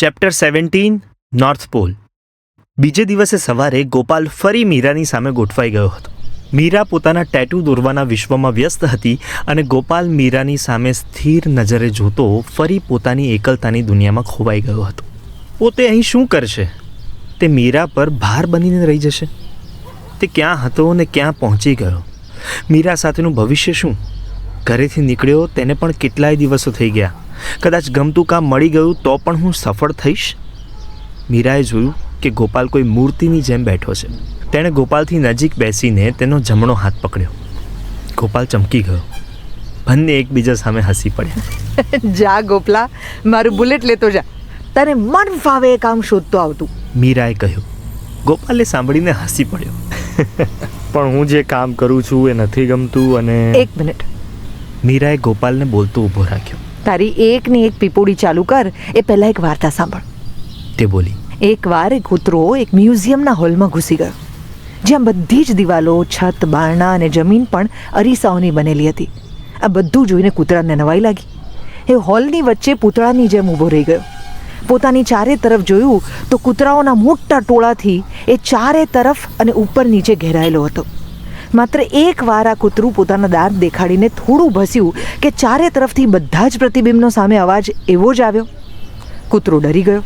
Chapter 17 north pole. બીજે દિવસે સવારે ગોપાલ ફરી મીરાની સામે ગોઠવાઈ ગયો હતો. મીરા પોતાના ટેટુ દોરવાના વિશ્વમાં વ્યસ્ત હતી અને ગોપાલ મીરાની સામે સ્થિર નજરે જોતો ફરી પોતાની એકલતાની દુનિયામાં ખોવાઈ ગયો હતો. પોતે અહીં શું કરશે? તે મીરા પર ભાર બનીને રહી જશે? તે ક્યાં હતો અને ક્યાં પહોંચી ગયો? મીરા સાથેનું ભવિષ્ય શું? ઘરેથી નીકળ્યો તેને પણ કેટલાય દિવસો થઈ ગયા. કદાચ ગમતું કામ મળી ગયું તો પણ હું સફળ થઈશ? મીરાએ જોયું કે ગોપાલ કોઈ મૂર્તિની જેમ બેઠો છે. તેણે ગોપાલથી નજીક બેસીને તેનો જમણો હાથ પકડ્યો. ગોપાલ ચમકી ગયો. બંને એકબીજા સામે હસી પડ્યા. જા ગોપલા, મારું બુલેટ લેતો જા. તને મન ફાવે એ કામ શોધતો આવતું, મીરાએ કહ્યું. ગોપાલે સાંભળીને હસી પડ્યો. પણ હું જે કામ કરું છું એ નથી ગમતું અને... એક મિનિટ. મીરાએ ગોપાલને બોલતો ઊભો રાખ્યો. તારી એકની એક પીપોડી ચાલુ કર એ પહેલા એક વાર્તા સાંભળ. તે બોલી. એકવાર એક કૂતરો એક મ્યુઝિયમના હોલમાં ઘૂસી ગયો, જ્યાં બધી જ દિવાલો, છત, બારણા અને જમીન પણ અરીસાઓની બનેલી હતી. આ બધું જોઈને કૂતરાને નવાઈ લાગી. એ હોલની વચ્ચે પૂતળાની જેમ ઊભો રહી ગયો. પોતાની ચારે તરફ જોયું તો કૂતરાઓના મોટા ટોળાથી એ ચારે તરફ અને ઉપર નીચે ઘેરાયેલો હતો. માત્ર એક વાર આ કૂતરું પોતાના દાંત દેખાડીને થોડું ભસ્યું કે ચારે તરફથી બધા જ પ્રતિબિંબનો સામે અવાજ એવો જ આવ્યો. કૂતરો ડરી ગયો.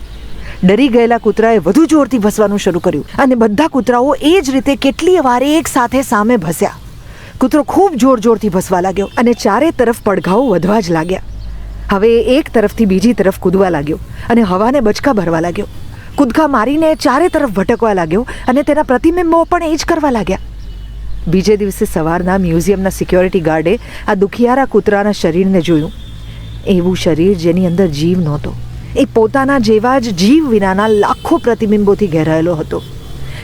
ડરી ગયેલા કૂતરાએ વધુ જોરથી ભસવાનું શરૂ કર્યું અને બધા કૂતરાઓ એ જ રીતે કેટલીય વાર એક સાથે સામે ભસ્યા. કૂતરો ખૂબ જોર જોરથી ભસવા લાગ્યો અને ચારે તરફ પડઘાઓ વધવા જ લાગ્યા. હવે એ એક તરફથી બીજી તરફ કૂદવા લાગ્યો અને હવાને બચકા ભરવા લાગ્યો. કૂદકા મારીને ચારે તરફ ભટકવા લાગ્યો અને તેના પ્રતિબિંબો પણ એ જ કરવા લાગ્યા. બીજે દિવસે સવારના મ્યુઝિયમના સિક્યોરિટી ગાર્ડે આ દુખિયારા કૂતરાના શરીરને જોયું. એવું શરીર જેની અંદર જીવ નહોતો. એ પોતાના જેવા જ જીવ વિનાના લાખો પ્રતિબિંબોથી ઘેરાયેલો હતો.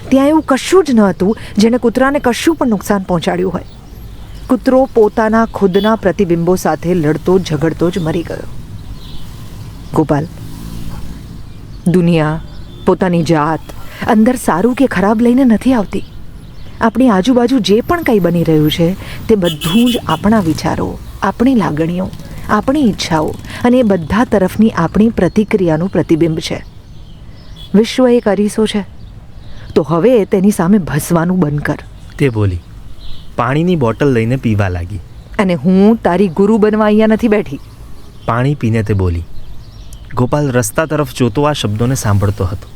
ત્યાં એવું કશું જ ન હતું જેણે કૂતરાને કશું પણ નુકસાન પહોંચાડ્યું હોય. કૂતરો પોતાના ખુદના પ્રતિબિંબો સાથે લડતો ઝઘડતો જ મરી ગયો. ગોપાલ, દુનિયા પોતાની જાત અંદર સારું કે ખરાબ લઈને નથી આવતી. આપણી આજુબાજુ જે પણ કંઈ બની રહ્યું છે તે બધું જ આપણા વિચારો, આપણી લાગણીઓ, આપણી ઈચ્છાઓ અને એ બધા તરફની આપણી પ્રતિક્રિયાનું પ્રતિબિંબ છે. વિશ્વ એક અરીસો છે, તો હવે તેની સામે ભસવાનું બંધ કર. તે બોલી. પાણીની બોટલ લઈને પીવા લાગી. અને હું તારી ગુરુ બનવા અહીંયા નથી બેઠી. પાણી પીને તે બોલી. ગોપાલ રસ્તા તરફ જોતો આ શબ્દોને સાંભળતો હતો.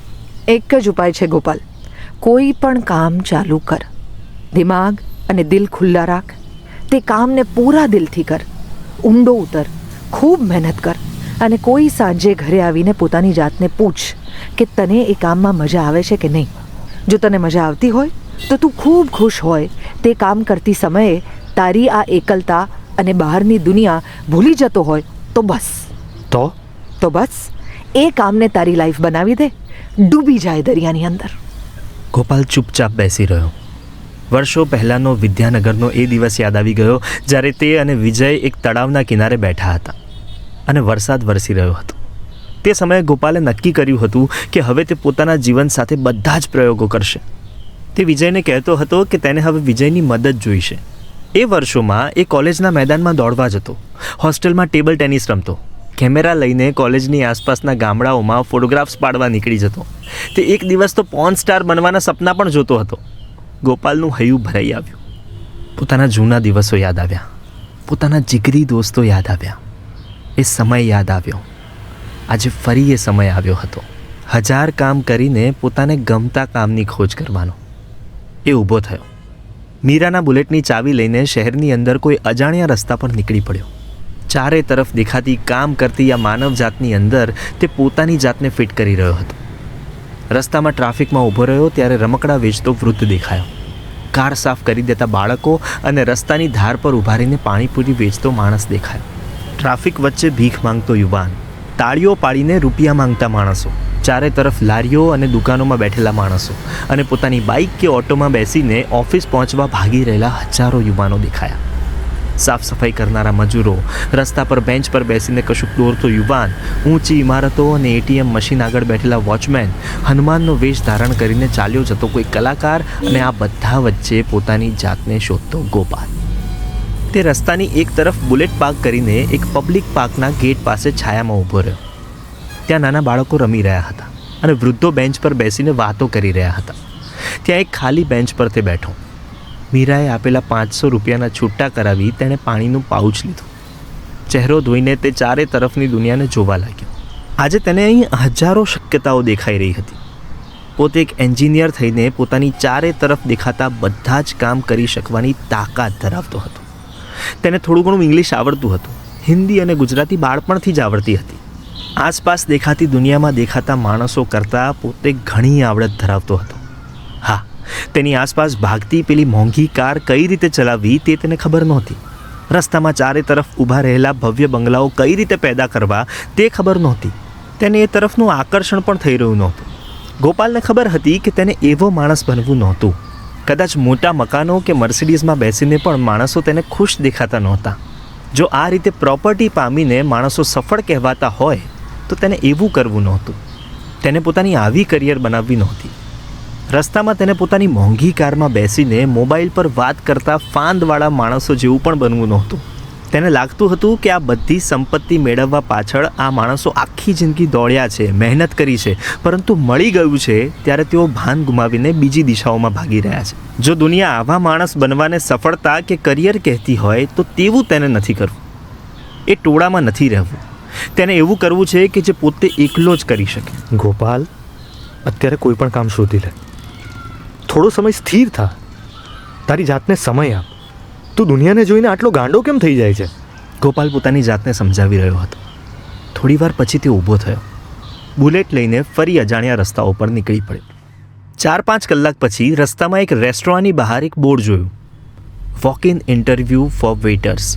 એક જ ઉપાય છે ગોપાલ, કોઈ પણ કામ ચાલુ કર. દિમાગ અને દિલ ખુલ્લા રાખ. તે કામને પૂરા દિલથી કર. ઊંડો ઉતર, ખૂબ મહેનત કર અને કોઈ સાંજે ઘરે આવીને પોતાની જાતને પૂછ કે તને એ કામમાં મજા આવે છે કે નહીં. જો તને મજા આવતી હોય તો તું ખૂબ ખુશ હોય. તે કામ કરતી સમયે તારી આ એકલતા અને બહારની દુનિયા ભૂલી જતો હોય તો બસ. તો બસ એ કામને તારી લાઈફ બનાવી દે. ડૂબી જાય દરિયાની અંદર. ગોપાલ ચૂપચાપ બેસી રહ્યો. વર્ષો પહેલાંનો વિદ્યાનગરનો એ દિવસ યાદ આવી ગયો જ્યારે તે અને વિજય એક તળાવના કિનારે બેઠા હતા અને વરસાદ વરસી રહ્યો હતો. તે સમયે ગોપાલે નક્કી કર્યું હતું કે હવે તે પોતાના જીવન સાથે બધા જ પ્રયોગો કરશે. તે વિજયને કહેતો હતો કે તેને હવે વિજયની મદદ જોઈશે. એ વર્ષોમાં એ કોલેજના મેદાનમાં દોડવા જતો, હોસ્ટેલમાં ટેબલ ટેનિસ રમતો, કેમેરા લઈને કોલેજની આસપાસના ગામડાઓમાં ફોટોગ્રાફ્સ પાડવા નીકળી જતો. તે એક દિવસ તો પોર્ન સ્ટાર બનવાના સપના પણ જોતો હતો. ગોપાલનું હૈયું ભરાઈ આવ્યું. પોતાના જૂના દિવસો યાદ આવ્યા. પોતાના જીગરી દોસ્તો યાદ આવ્યા. એ સમય યાદ આવ્યો. આજે ફરી એ સમય આવ્યો હતો. 1000 કામ કરીને પોતાને ગમતા કામની ખોજ કરવાનો. એ ઊભો થયો. મીરાના બુલેટની ચાવી લઈને શહેરની અંદર કોઈ અજાણ્યા રસ્તા પર નીકળી પડ્યો. ચારે તરફ દેખાતી કામ કરતી આ માનવ જાતની અંદર તે પોતાની જાતને ફિટ કરી રહ્યો હતો. રસ્તામાં ટ્રાફિકમાં ઊભો રહ્યો ત્યારે રમકડા વેચતો વૃદ્ધ દેખાયો. કાર સાફ કરી દેતા બાળકો અને રસ્તાની ધાર પર ઊભા રહીને પાણીપુરી વેચતો માણસ દેખાયો. ટ્રાફિક વચ્ચે ભીખ માંગતો યુવાન, તાળીઓ પાડીને રૂપિયા માંગતા માણસો, ચારે તરફ લારીઓ અને દુકાનોમાં બેઠેલા માણસો અને પોતાની બાઇક કે ઓટોમાં બેસીને ઓફિસ પહોંચવા ભાગી રહેલા હજારો યુવાનો દેખાયા. સાફ સફાઈ કરનારા મજૂરો, રસ્તા પર બેન્ચ પર બેસીને કશુંક દોરતો યુવાન, ઊંચી ઇમારતો અને એટીએમ મશીન આગળ બેઠેલા વોચમેન, હનુમાનનો વેશ ધારણ કરીને ચાલ્યો જતો કોઈ કલાકાર અને આ બધા વચ્ચે પોતાની જાતને શોધતો ગોપાલ. તે રસ્તાની એક તરફ બુલેટ પાર્ક કરીને એક પબ્લિક પાર્કના ગેટ પાસે છાયામાં ઊભો રહ્યો. ત્યાં નાના બાળકો રમી રહ્યા હતા અને વૃદ્ધો બેન્ચ પર બેસીને વાતો કરી રહ્યા હતા. ત્યાં એક ખાલી બેન્ચ પર તે બેઠો. મીરાએ આપેલા 500 રૂપિયાના છૂટા કરાવી તેણે પાણીનું પાઉચ લીધું. ચહેરો ધોઈને તે ચારે તરફની દુનિયાને જોવા લાગ્યો. આજે તેને અહીં હજારો શક્યતાઓ દેખાઈ રહી હતી. પોતે એક એન્જિનિયર થઈને પોતાની ચારે તરફ દેખાતા બધા જ કામ કરી શકવાની તાકાત ધરાવતો હતો. તેને થોડું ઘણું ઇંગ્લિશ આવડતું હતું. હિન્દી અને ગુજરાતી બાળપણથી જ આવડતી હતી. આસપાસ દેખાતી દુનિયામાં દેખાતા માણસો કરતાં પોતે ઘણી આવડત ધરાવતો હતો. હા, તેની આસપાસ ભાગતી પેલી મોંઘી કાર કઈ રીતે ચલાવવી તે તેને ખબર નહોતી. રસ્તામાં ચારે તરફ ઊભા રહેલા ભવ્ય બંગલાઓ કઈ રીતે પેદા કરવા તે ખબર નહોતી. તેને એ તરફનું આકર્ષણ પણ થઈ રહ્યું નહોતું. ગોપાલને ખબર હતી કે તેને એવો માણસ બનવું નહોતું. કદાચ મોટા મકાનો કે મર્સિડીઝમાં બેસીને પણ માણસો તેને ખુશ દેખાતા નહોતા. જો આ રીતે પ્રોપર્ટી પામીને માણસો સફળ કહેવાતા હોય તો તેને એવું કરવું નહોતું. તેને પોતાની આવી કરિયર બનાવવી નહોતી. રસ્તામાં તેને પોતાની મોંઘી કારમાં બેસીને મોબાઈલ પર વાત કરતા ફાંદવાળા માણસો જેવું પણ બનવું નહોતું. તેને લાગતું હતું કે આ બધી સંપત્તિ મેળવવા પાછળ આ માણસો આખી જિંદગી દોડ્યા છે, મહેનત કરી છે, પરંતુ મળી ગયું છે ત્યારે તેઓ ભાન ગુમાવીને બીજી દિશાઓમાં ભાગી રહ્યા છે. જો દુનિયા આવા માણસ બનવાને સફળતા કે કરિયર કહેતી હોય તો તેવું તેને નથી કરવું. એ ટોળામાં નથી રહેવું. તેને એવું કરવું છે કે જે પોતે એકલો જ કરી શકે. ગોપાલ, અત્યારે કોઈ પણ કામ શોધી લે. થોડો સમય સ્થિર થા. તારી જાતને સમય આપ. તું દુનિયાને જોઈને આટલો ગાંડો કેમ થઈ જાય છે? ગોપાલ પોતાની જાતને સમજાવી રહ્યો હતો. થોડીવાર પછી તે ઊભો થયો. બુલેટ લઈને ફરી અજાણ્યા રસ્તાઓ પર નીકળી પડ્યો. 4-5 કલાક પછી રસ્તામાં એક રેસ્ટોરન્ટની બહાર એક બોર્ડ જોયું. Walk in interview for waiters.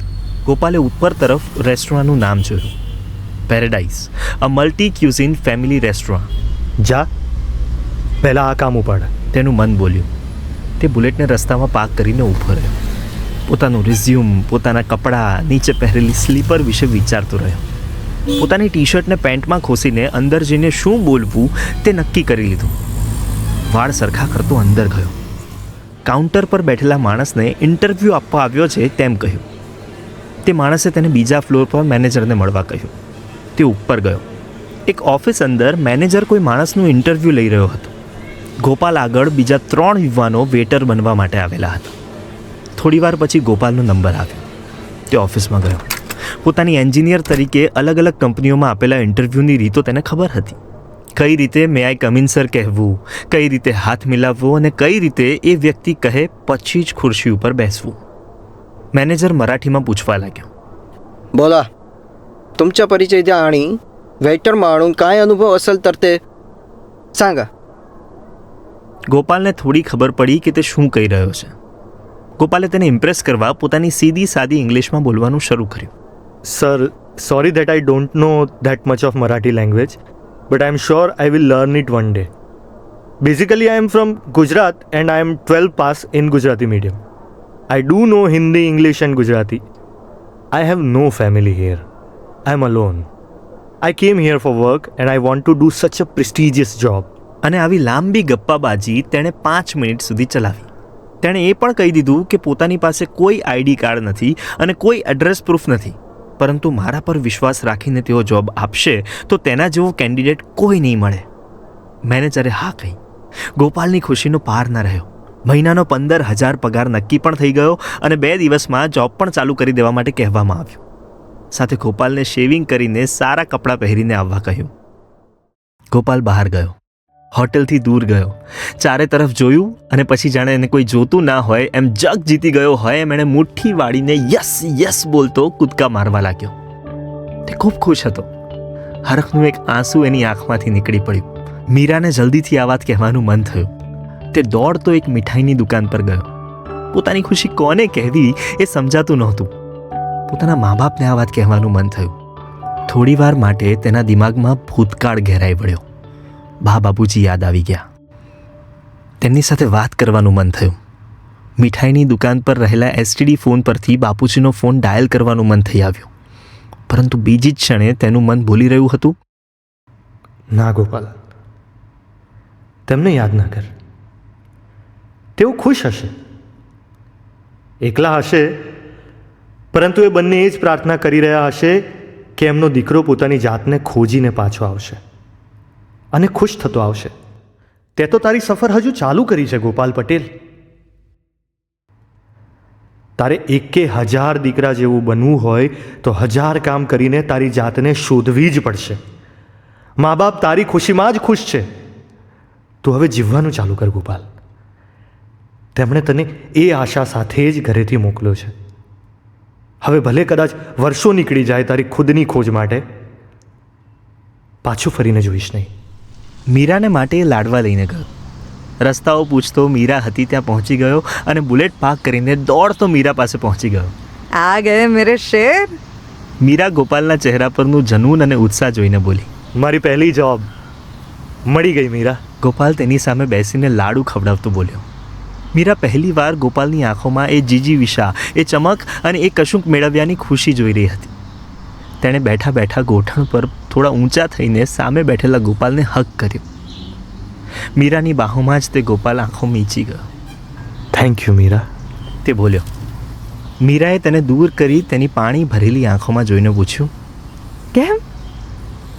ગોપાલે ઉપર તરફ રેસ્ટોરન્ટનું નામ જોયું. Paradise, a multi cuisine family restaurant. જા, પહેલાં આ કામ ઉપાડ. તેનું મન બોલ્યું. તે બુલેટને રસ્તામાં પાર્ક કરીને ઊભો રહ્યો. પોતાનું રિઝ્યુમ, પોતાના કપડાં, નીચે પહેરેલી સ્લીપર વિશે વિચારતો રહ્યો. પોતાની ટી શર્ટને પેન્ટમાં ખોસીને અંદર જઈને શું બોલવું તે નક્કી કરી લીધું. વાળ સરખા કરતો અંદર ગયો. કાઉન્ટર પર બેઠેલા માણસને ઇન્ટરવ્યૂ આપવા આવ્યો છે તેમ કહ્યું. તે માણસે તેને બીજા ફ્લોર પર મેનેજરને મળવા કહ્યું. તે ઉપર ગયો. એક ઓફિસ અંદર મેનેજર કોઈ માણસનું ઇન્ટરવ્યૂ લઈ રહ્યો હતો. ગોપાલ આગળ બીજા 3 યુવાનો વેટર બનવા માટે આવેલા હતા. થોડીવાર પછી ગોપાલનો નંબર આવ્યો. તે ઓફિસમાં ગયો. પોતાની એન્જિનિયર તરીકે અલગ અલગ કંપનીઓમાં આપેલા ઇન્ટરવ્યૂની રીતો તેને ખબર હતી. કઈ રીતે મે આઈ કમ ઇન સર કહેવું, કઈ રીતે હાથ મિલાવવો અને કઈ રીતે એ વ્યક્તિ કહે પછી જ ખુરશી ઉપર બેસવું. मॅनेजर मराठीમાં પૂછવા લાગ્યો. बोला, तुमच्या परिचय द्या आणि वेटर म्हणून काय अनुभव असेल तर ते सांगा. ગોપાલને થોડી ખબર પડી કે તે શું કહી રહ્યો છે. ગોપાલે તેને ઇમ્પ્રેસ કરવા પોતાની સીધી સાદી ઇંગ્લિશમાં બોલવાનું શરૂ કર્યું. Sir, sorry that I don't know that much of Marathi language, but I am sure I will learn it one day. Basically, I am from Gujarat and I am 12 pass in Gujarati medium. I do know Hindi, English and Gujarati. I have no family here. I am alone. I came here for work and I want to do such a prestigious job. અને આવી લાંબી ગપ્પાબાજી તેણે 5 minute સુધી ચલાવી. તેણે એ પણ કહી દીધું કે પોતાની પાસે કોઈ આઈડી કાર્ડ નથી અને કોઈ એડ્રેસ પ્રૂફ નથી, પરંતુ મારા પર વિશ્વાસ રાખીને તેઓ જોબ આપશે તો તેના જેવો કેન્ડિડેટ કોઈ નહીં મળે. મેનેજરે હા કહી. ગોપાલની ખુશીનો પાર ન રહ્યો. મહિનાનો 15,000 પગાર નક્કી પણ થઈ ગયો અને 2 દિવસમાં જોબ પણ ચાલુ કરી દેવા માટે કહેવામાં આવ્યું. સાથે ગોપાલને શેવિંગ કરીને સારા કપડાં પહેરીને આવવા કહ્યું. ગોપાલ બહાર ગયો. હોટેલથી દૂર ગયો. ચારે તરફ જોયું અને પછી જાણે એને કોઈ જોતું ના હોય એમ જગ જીતી ગયો હોય એમ એણે મુઠ્ઠી વાળીને યસ યસ બોલતો કૂદકા મારવા લાગ્યો. તે ખૂબ ખુશ હતો. હરખનું એક આંસુ એની આંખમાંથી નીકળી પડ્યું. મીરાને જલ્દીથી આ વાત કહેવાનું મન થયું. તે દોડતો એક મીઠાઈની દુકાન પર ગયો. પોતાની ખુશી કોને કહેવી એ સમજાતું નહોતું. પોતાના મા બાપને આ વાત કહેવાનું મન થયું. થોડીવાર માટે તેના દિમાગમાં ભૂતકાળ ઘેરાઈ વળ્યો. બા બાપુજી યાદ આવી ગયા. તેમની સાથે વાત કરવાનું મન થયું. મીઠાઈની દુકાન પર રહેલા એસટીડી ફોન પરથી બાપુજીનો ફોન ડાયલ કરવાનું મન થઈ આવ્યું, પરંતુ બીજી જ ક્ષણે તેનું મન બોલી રહ્યું હતું, ના ગોપાલ, તેમને યાદ ના કર. તેઓ ખુશ હશે, એકલા હશે, પરંતુ એ બંને એ જ પ્રાર્થના કરી રહ્યા હશે કે એમનો દીકરો પોતાની જાતને ખોજીને પાછો આવશે અને ખુશ થતો આવશે. તે તો તારી સફર હજુ ચાલુ કરી છે ગોપાલ પટેલ. તારે 1000 દીકરા જેવું બનવું હોય તો 1000 કામ કરીને તારી જાતને શોધવી જ પડશે. મા બાપ તારી ખુશીમાં જ ખુશ છે. તું હવે જીવવાનું ચાલુ કર ગોપાલ. તેમણે તને એ આશા સાથે જ ઘરેથી મોકલ્યો છે. હવે ભલે કદાચ વર્ષો નીકળી જાય તારી ખુદની ખોજ માટે, પાછું ફરીને જોઈશ નહીં. મીરાને માટે એ લાડવા લઈને ગયો. રસ્તાઓ પૂછતો મીરા હતી ત્યાં પહોંચી ગયો અને બુલેટ પાર્ક કરીને દોડતો મીરા પાસે પહોંચી ગયો. આ ગયે મેરે શેર. મીરા ગોપાલના ચહેરા પરનું જનૂન અને ઉત્સાહ જોઈને બોલી. મારી પહેલી જોબ મળી ગઈ મીરા. ગોપાલ તેની સામે બેસીને લાડુ ખવડાવતો બોલ્યો. મીરા પહેલી વાર ગોપાલની આંખોમાં એ જીજીવિષા, એ ચમક અને એ કશુંક મેળવ્યાની ખુશી જોઈ રહી હતી. તેણે બેઠા બેઠા ગોઠણ પર થોડા ઊંચા થઈને સામે બેઠેલા ગોપાલને હગ કર્યો. મીરાની બાહોમાં જ તે ગોપાલ આંખો મીચી ગયો. થેન્ક યુ મીરા, તે બોલ્યો. મીરાએ તેને દૂર કરી તેની પાણી ભરેલી આંખોમાં જોઈને પૂછ્યું. કેમ?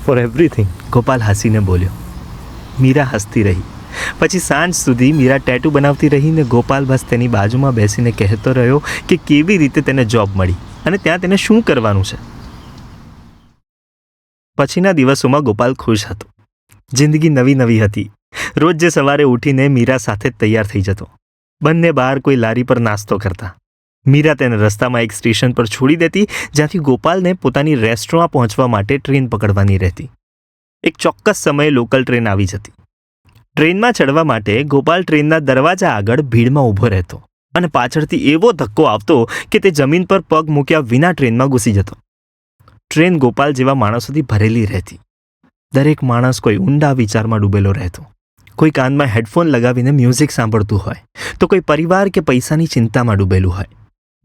For everything. ગોપાલ હસીને બોલ્યો. મીરા હસતી રહી. પછી સાંજ સુધી મીરા ટેટુ બનાવતી રહીને ગોપાલ બસ તેની બાજુમાં બેસીને કહેતો રહ્યો કે કેવી રીતે તેને જોબ મળી અને ત્યાં તેને શું કરવાનું છે. પછીના દિવસોમાં ગોપાલ ખુશ હતો. જિંદગી નવી નવી હતી. રોજ જે સવારે ઉઠીને મીરા સાથે જ તૈયાર થઈ જતો. બંને બહાર કોઈ લારી પર નાસ્તો કરતા. મીરા તેને રસ્તામાં એક સ્ટેશન પર છોડી દેતી જ્યાંથી ગોપાલને પોતાની રેસ્ટોરાં પહોંચવા માટે ટ્રેન પકડવાની રહેતી. એક ચોક્કસ સમયે લોકલ ટ્રેન આવી જતી. ટ્રેનમાં ચડવા માટે ગોપાલ ટ્રેનના દરવાજા આગળ ભીડમાં ઊભો રહેતો અને પાછળથી એવો ધક્કો આવતો કે તે જમીન પર પગ મૂક્યા વિના ટ્રેનમાં ઘૂસી જતો. ટ્રેન ગોપાલ જેવા માણસોથી ભરેલી રહેતી. દરેક માણસ કોઈ ઊંડા વિચારમાં ડૂબેલો રહેતો. કોઈ કાનમાં હેડફોન લગાવીને મ્યુઝિક સાંભળતું હોય તો કોઈ પરિવાર કે પૈસાની ચિંતામાં ડૂબેલું હોય.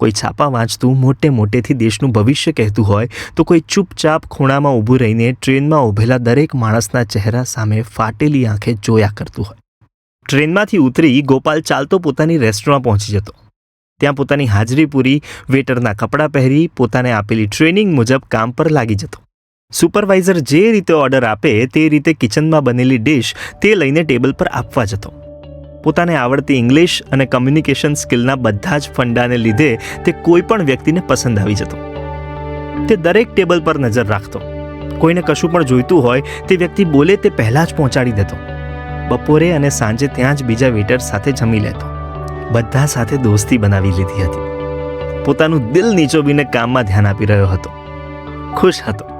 કોઈ છાપા વાંચતું મોટેથી દેશનું ભવિષ્ય કહેતું હોય તો કોઈ ચૂપચાપ ખૂણામાં ઊભું રહીને ટ્રેનમાં ઊભેલા દરેક માણસના ચહેરા સામે ફાટેલી આંખે જોયા કરતું હોય. ટ્રેનમાંથી ઉતરી ગોપાલ ચાલતો પોતાની રેસ્ટોરાં પહોંચી જતો. ત્યાં પોતાની હાજરી પૂરી, વેટરના કપડાં પહેરી પોતાને આપેલી ટ્રેનિંગ મુજબ કામ પર લાગી જતો. સુપરવાઇઝર જે રીતે ઓર્ડર આપે તે રીતે કિચનમાં બનેલી ડિશ તે લઈને ટેબલ પર આપવા જતો. પોતાને આવડતી ઇંગ્લિશ અને કમ્યુનિકેશન સ્કિલના બધા જ ફંડાને લીધે તે કોઈ પણ વ્યક્તિને પસંદ આવી જતો. તે દરેક ટેબલ પર નજર રાખતો. કોઈને કશું પણ જોઈતું હોય તે વ્યક્તિ બોલે તે પહેલાં જ પહોંચાડી દેતો. બપોરે અને સાંજે ત્યાં જ બીજા વેટર સાથે જમી લેતો. બધા સાથે દોસ્તી બનાવી લીધી હતી. પોતાનું દિલ નીચોવીને કામમાં ધ્યાન આપી રહ્યો હતો. ખુશ હતો.